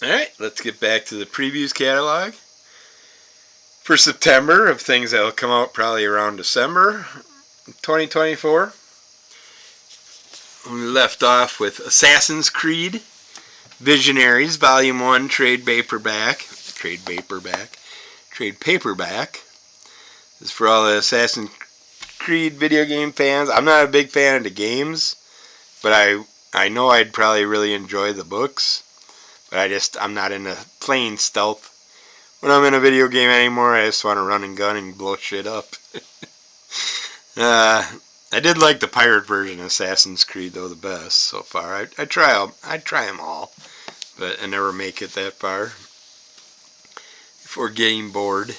Alright, let's get back to the previews catalog for September of things that will come out probably around December 2024. We left off with Assassin's Creed Visionaries Volume 1 Trade Paperback. This is for all the Assassin's Creed video game fans. I'm not a big fan of the games, but I know I'd probably really enjoy the books. But I'm not into playing stealth when I'm in a video game anymore. I just want to run and gun and blow shit up. I did like the pirate version of Assassin's Creed though the best so far. I try them all, but I never make it that far before getting bored.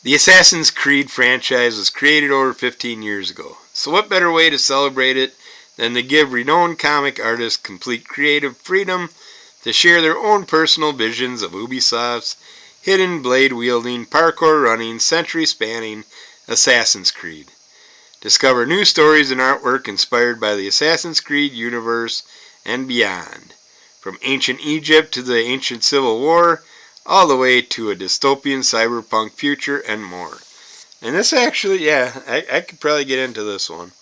The Assassin's Creed franchise was created over 15 years ago, so what better way to celebrate it than to give renowned comic artists complete creative freedom to share their own personal visions of Ubisoft's hidden blade-wielding, parkour-running, century-spanning Assassin's Creed. Discover new stories and artwork inspired by the Assassin's Creed universe and beyond, from ancient Egypt to the ancient Civil War, all the way to a dystopian cyberpunk future and more. And this actually, I could probably get into this one.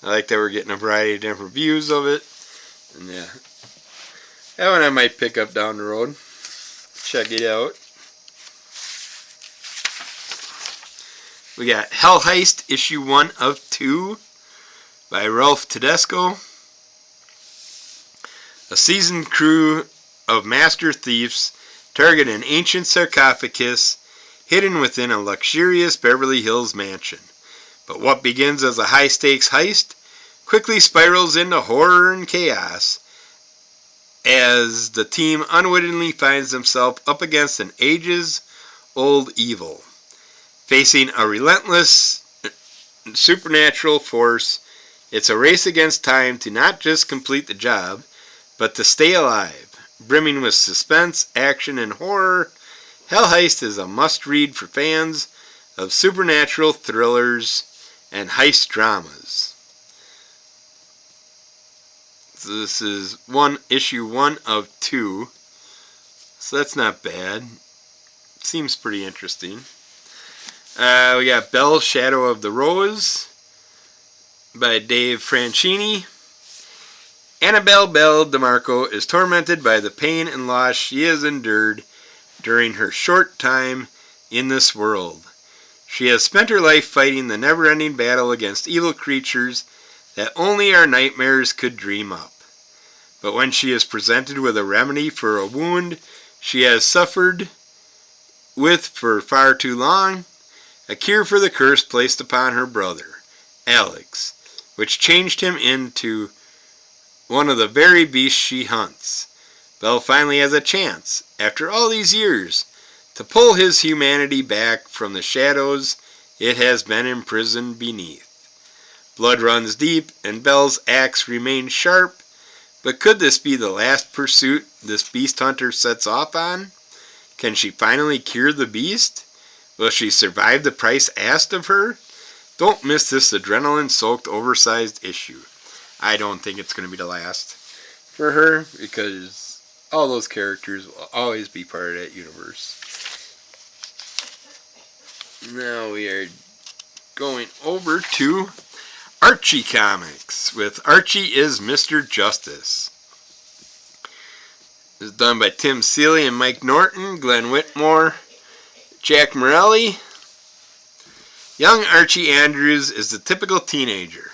I like that we're getting a variety of different views of it. And yeah, that one I might pick up down the road. Check it out. We got Hell Heist Issue 1 of 2 by Ralph Tedesco. A seasoned crew of master thieves target an ancient sarcophagus hidden within a luxurious Beverly Hills mansion. But what begins as a high-stakes heist quickly spirals into horror and chaos as the team unwittingly finds themselves up against an ages-old evil. Facing a relentless supernatural force, it's a race against time to not just complete the job, but to stay alive. Brimming with suspense, action, and horror, Hell Heist is a must-read for fans of supernatural thrillers and heist dramas. So this is issue 1 of 2, so that's not bad. Seems pretty interesting. We got Belle, Shadow of the Rose by Dave Franchini. Annabelle Belle DeMarco is tormented by the pain and loss she has endured during her short time in this world. She has spent her life fighting the never-ending battle against evil creatures that only our nightmares could dream up. But when she is presented with a remedy for a wound she has suffered with for far too long, a cure for the curse placed upon her brother, Alex, which changed him into one of the very beasts she hunts, Belle finally has a chance, after all these years, to pull his humanity back from the shadows it has been imprisoned beneath. Blood runs deep, and Belle's axe remains sharp, but could this be the last pursuit this beast hunter sets off on? Can she finally cure the beast? Will she survive the price asked of her? Don't miss this adrenaline-soaked, oversized issue. I don't think it's going to be the last for her, because all those characters will always be part of that universe. Now we are going over to Archie Comics with Archie is Mr. Justice. This is done by Tim Seeley and Mike Norton, Glenn Whitmore, Jack Morelli. Young Archie Andrews is the typical teenager,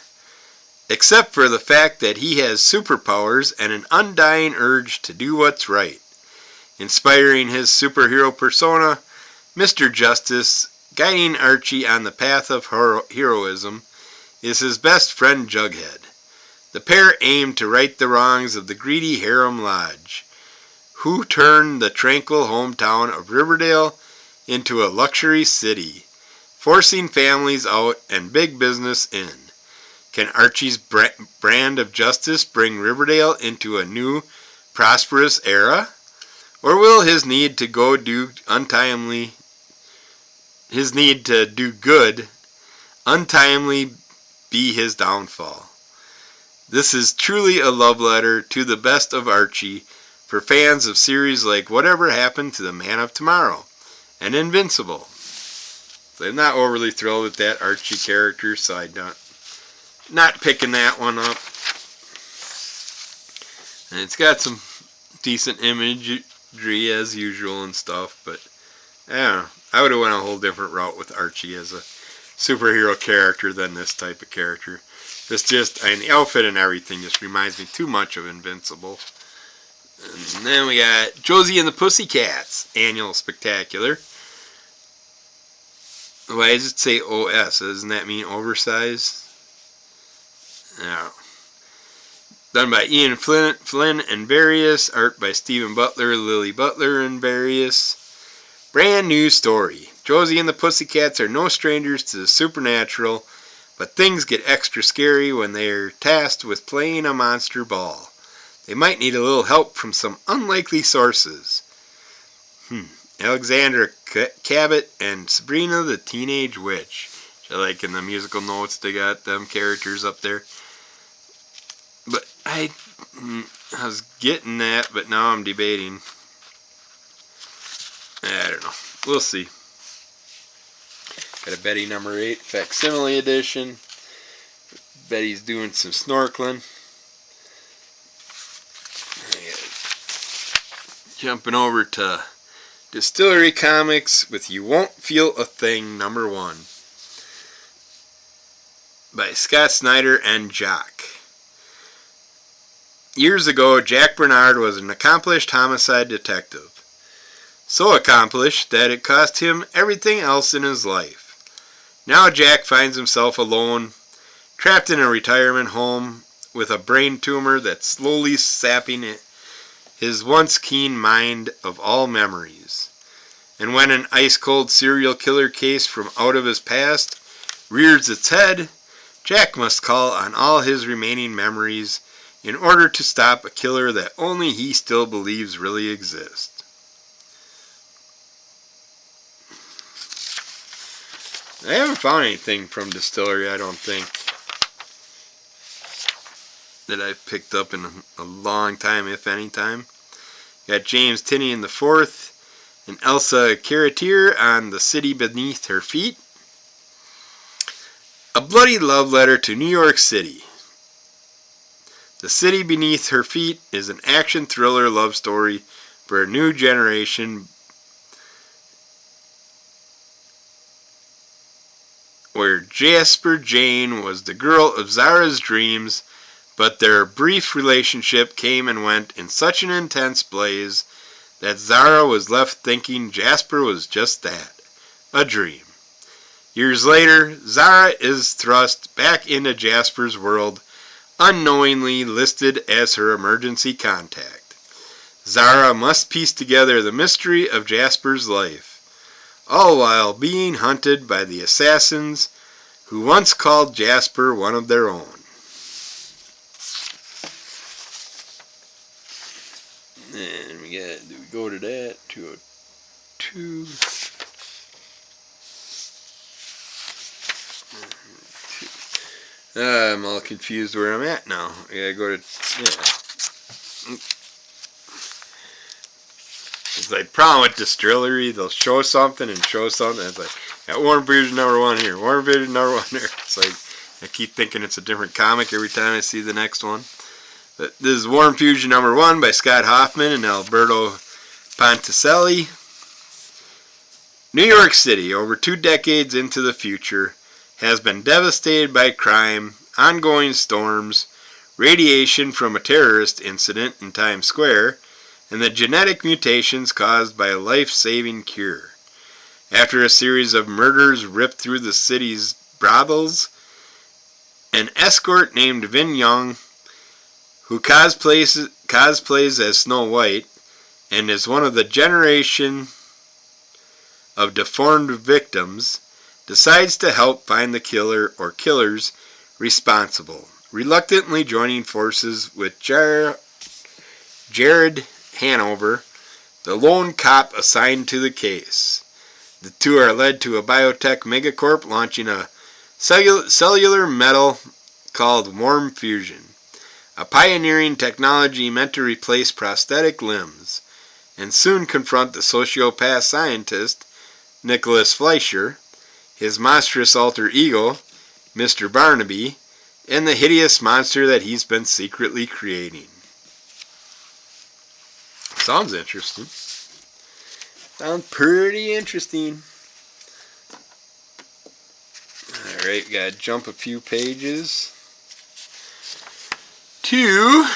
except for the fact that he has superpowers and an undying urge to do what's right. Inspiring his superhero persona, Mr. Justice, guiding Archie on the path of heroism, is his best friend Jughead. The pair aim to right the wrongs of the greedy Harem Lodge, who turned the tranquil hometown of Riverdale into a luxury city, forcing families out and big business in. Can Archie's brand of justice bring Riverdale into a new, prosperous era? Or will his need to do good untimely be his downfall? This is truly a love letter to the best of Archie, for fans of series like Whatever Happened to the Man of Tomorrow and Invincible. So I'm not overly thrilled with that Archie character, so I'm not picking that one up. And it's got some decent imagery as usual and stuff, but I don't know. I would have went a whole different route with Archie as a superhero character than this type of character. The outfit and everything just reminds me too much of Invincible. And then we got Josie and the Pussycats Annual Spectacular. Why does it say OS? Doesn't that mean oversized? No. Done by Ian Flynn and various. Art by Stephen Butler, Lily Butler and various. Brand new story. Josie and the Pussycats are no strangers to the supernatural, but things get extra scary when they're tasked with playing a monster ball. They might need a little help from some unlikely sources. Alexandra Cabot and Sabrina the Teenage Witch. Like in the musical notes, they got them characters up there. But I was getting that, but now I'm debating. I don't know. We'll see. Got a Betty number 8 facsimile edition. Betty's doing some snorkeling. Jumping over to Distillery Comics with You Won't Feel a Thing number 1 by Scott Snyder and Jock. Years ago, Jack Bernard was an accomplished homicide detective. So accomplished that it cost him everything else in his life. Now Jack finds himself alone, trapped in a retirement home with a brain tumor that's slowly sapping his once keen mind of all memories. And when an ice-cold serial killer case from out of his past rears its head, Jack must call on all his remaining memories in order to stop a killer that only he still believes really exists. I haven't found anything from Distillery, I don't think, that I've picked up in a long time, if any time. Got James Tinian IV and Elsa Carretier on The City Beneath Her Feet. A bloody love letter to New York City. The City Beneath Her Feet is an action thriller love story for a new generation where Jasper Jane was the girl of Zara's dreams, but their brief relationship came and went in such an intense blaze that Zara was left thinking Jasper was just that, a dream. Years later, Zara is thrust back into Jasper's world, unknowingly listed as her emergency contact. Zara must piece together the mystery of Jasper's life, all while being hunted by the assassins who once called Jasper one of their own. And we go to that, 202. I'm all confused where I'm at now. I gotta go to, It's like problem with Distillery, they'll show something and show something. It's like, got Warren Fusion number 1 here, Warren Fusion number 1 there. It's like, I keep thinking it's a different comic every time I see the next one. But this is Warren Fusion number 1 by Scott Hoffman and Alberto Ponticelli. New York City, over 2 decades into the future, has been devastated by crime, ongoing storms, radiation from a terrorist incident in Times Square, and the genetic mutations caused by a life-saving cure. After a series of murders ripped through the city's brothels, an escort named Vin Young, who cosplays as Snow White and is one of the generation of deformed victims, decides to help find the killer or killers responsible, reluctantly joining forces with Jared Hanover, the lone cop assigned to the case. The two are led to a biotech megacorp launching a cellular metal called Warm Fusion, a pioneering technology meant to replace prosthetic limbs, and soon confront the sociopath scientist, Nicholas Fleischer, his monstrous alter ego, Mr. Barnaby, and the hideous monster that he's been secretly creating. Sounds interesting. Sounds pretty interesting. Alright, we gotta jump a few pages to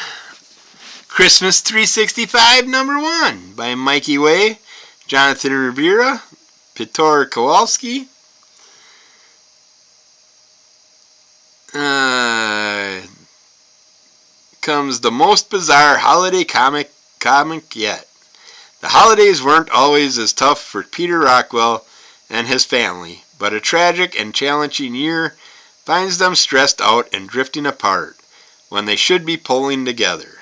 Christmas 365 #1 by Mikey Way, Jonathan Rivera, Piotr Kowalski. Comes the most bizarre holiday comic yet. The holidays weren't always as tough for Peter Rockwell and his family, but a tragic and challenging year finds them stressed out and drifting apart when they should be pulling together.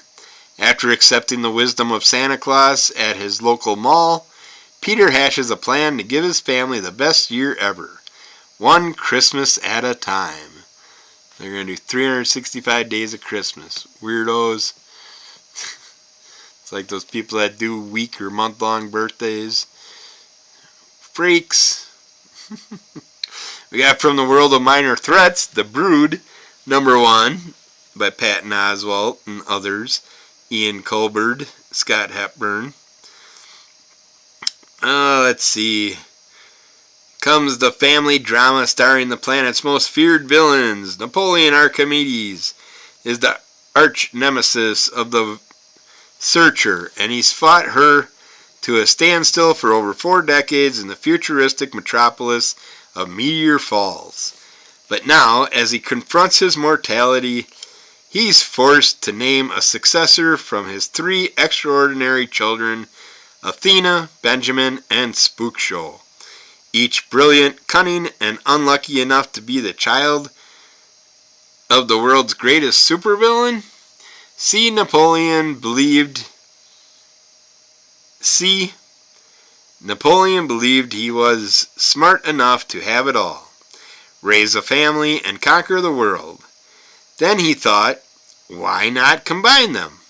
After accepting the wisdom of Santa Claus at his local mall, Peter hashes a plan to give his family the best year ever, one Christmas at a time. They're going to do 365 days of Christmas. Weirdos. It's like those people that do week or month-long birthdays. Freaks. We got From the World of Minor Threats, The Brood, #1, by Patton Oswalt and others. Ian Colbert, Scott Hepburn. Let's see. Comes the family drama starring the planet's most feared villains. Napoleon Archimedes is the arch nemesis of the Searcher, and he's fought her to a standstill for over 4 decades in the futuristic metropolis of Meteor Falls. But now, as he confronts his mortality, he's forced to name a successor from his 3 extraordinary children, Athena, Benjamin, and Spookshow. Each brilliant, cunning, and unlucky enough to be the child of the world's greatest supervillain. Napoleon believed he was smart enough to have it all, raise a family, and conquer the world. Then he thought, why not combine them?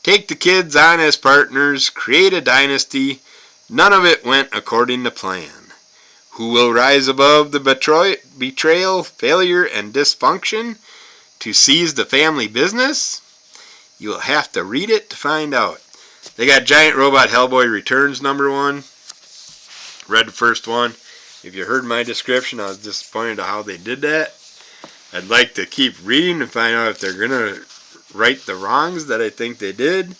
Take the kids on as partners, create a dynasty. None of it went according to plan. Who will rise above the betrayal, failure, and dysfunction to seize the family business? You will have to read it to find out. They got Giant Robot Hellboy Returns #1. Read the first one. If you heard my description, I was disappointed at how they did that. I'd like to keep reading to find out if they're going to right the wrongs that I think they did.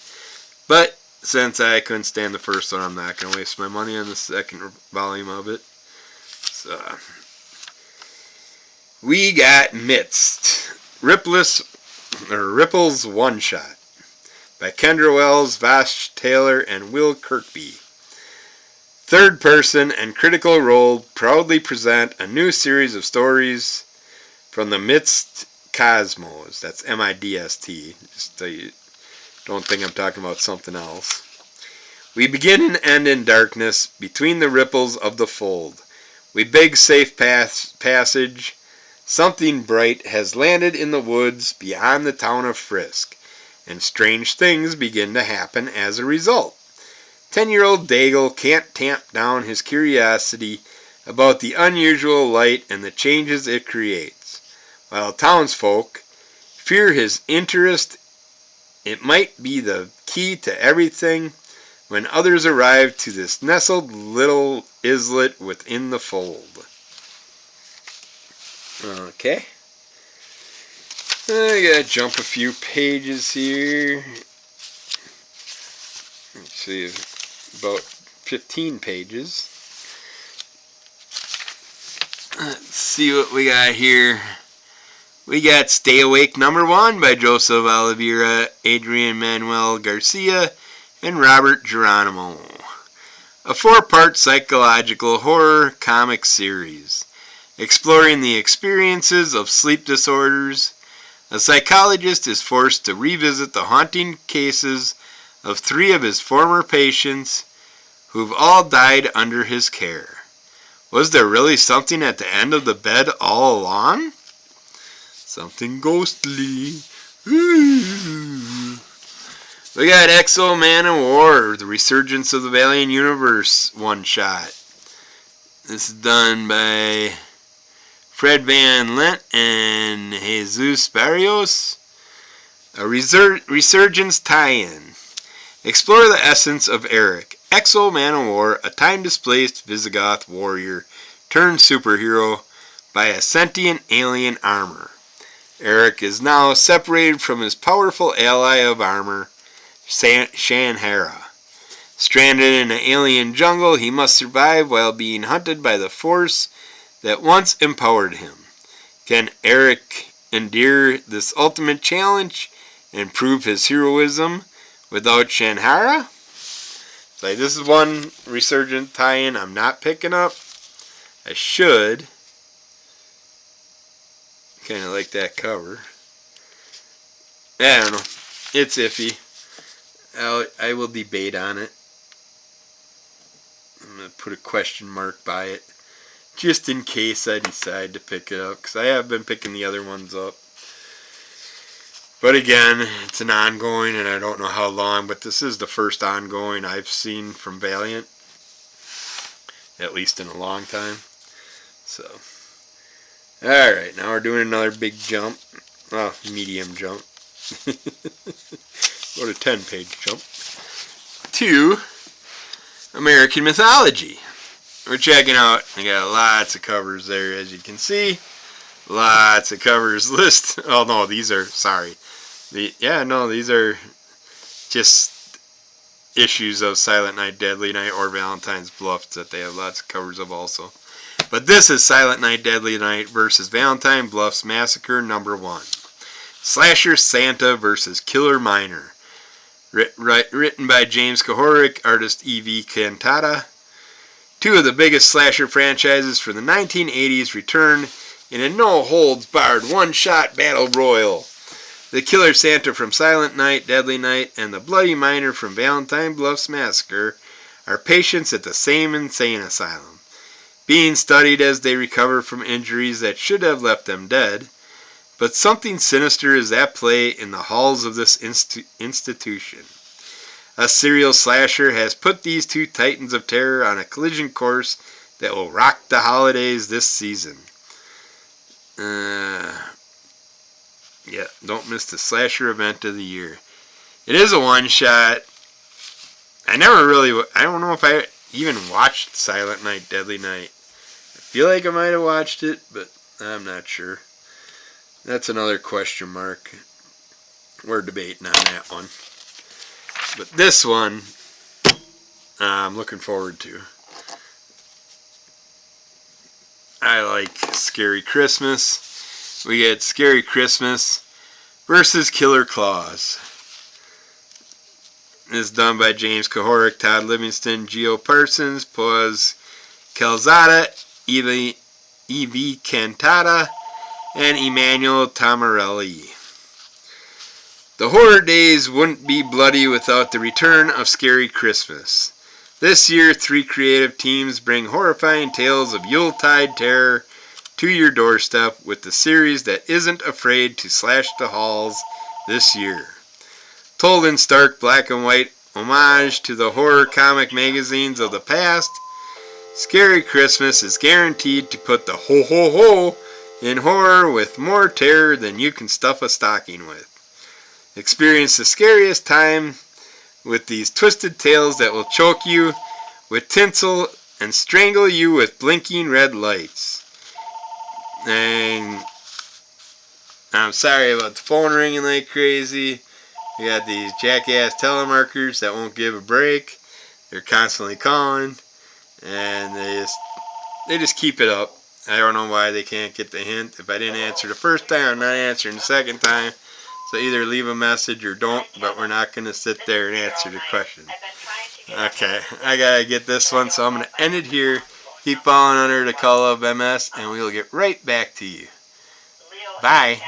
But since I couldn't stand the first one, I'm not going to waste my money on the second volume of it. So, we got Midst, Ripples One Shot by Kendra Wells, Vash Taylor, and Will Kirkby. Third person and Critical Role proudly present a new series of stories from the Midst Cosmos. That's M-I-D-S-T. Just so you don't think I'm talking about something else. We begin and end in darkness between the ripples of the fold. We beg safe passage. Something bright has landed in the woods beyond the town of Frisk, and strange things begin to happen as a result. 10-year-old Daigle can't tamp down his curiosity about the unusual light and the changes it creates, while townsfolk fear his interest. It might be the key to everything when others arrive to this nestled little islet within the fold. Okay. I gotta jump a few pages here. Let's see, about 15 pages. Let's see what we got here. We got Stay Awake #1 by Joseph Oliveira, Adrian Manuel Garcia, and Robert Geronimo. A 4-part psychological horror comic series exploring the experiences of sleep disorders. A psychologist is forced to revisit the haunting cases of 3 of his former patients who've all died under his care. Was there really something at the end of the bed all along? Something ghostly. We got Exo Man of War, the Resurgence of the Valiant Universe one-shot. This is done by Fred Van Lent and Jesus Barrios. A Resurgence tie-in. Explore the essence of Eric, Exo Man of War, a time-displaced Visigoth warrior turned superhero by a sentient alien armor. Eric is now separated from his powerful ally of armor, Shanhara. Stranded in an alien jungle, he must survive while being hunted by the force that once empowered him. Can Eric endure this ultimate challenge and prove his heroism without Shanhara? So this is one Resurgent tie-in I'm not picking up. I should. Kind of like that cover. I don't know. It's iffy. I will debate on it. I'm going to put a question mark by it, just in case I decide to pick it up, because I have been picking the other ones up. But again, it's an ongoing, and I don't know how long, but this is the first ongoing I've seen from Valiant, at least in a long time. So, alright, now we're doing another big jump. Well, medium jump. Go to 10-page jump. To American mythology. We're checking out. I got lots of covers there, as you can see. Lots of covers list. Oh no, these are these are just issues of Silent Night, Deadly Night, or Valentine's Bluff that they have lots of covers of also. But this is Silent Night, Deadly Night versus Valentine Bluffs Massacre #1. Slasher Santa versus Killer Miner. Written by James Kahoric, artist E.V. Cantata. Two of the biggest slasher franchises from the 1980s return in a no-holds-barred one-shot battle royal. The Killer Santa from Silent Night, Deadly Night, and the Bloody Miner from Valentine Bluffs Massacre are patients at the same insane asylum, being studied as they recover from injuries that should have left them dead. But something sinister is at play in the halls of this institution. A serial slasher has put these two titans of terror on a collision course that will rock the holidays this season. Yeah, don't miss the slasher event of the year. It is a one-shot. I don't know if I even watched Silent Night, Deadly Night. I feel like I might have watched it, but I'm not sure. That's another question mark. We're debating on that one. But this one, I'm looking forward to. I like Scary Christmas. We get Scary Christmas versus Killer Claus. This is done by James Kahoric, Todd Livingston, Geo Parsons, Paz Calzada, E.V. Cantata, and Emmanuel Tamarelli. The horror days wouldn't be bloody without the return of Scary Christmas. This year, 3 creative teams bring horrifying tales of Yuletide terror to your doorstep with the series that isn't afraid to slash the halls this year. Told in stark black and white homage to the horror comic magazines of the past, Scary Christmas is guaranteed to put the ho-ho-ho in horror with more terror than you can stuff a stocking with. Experience the scariest time with these twisted tales that will choke you with tinsel and strangle you with blinking red lights. And I'm sorry about the phone ringing like crazy. We got these jackass telemarketers that won't give a break. They're constantly calling, and they just keep it up. I don't know why they can't get the hint. If I didn't answer the first time, I'm not answering the second time. So either leave a message or don't, but we're not going to sit there and answer the question. Okay, I got to get this one, so I'm going to end it here. Keep following under the call of MS, and we'll get right back to you. Bye.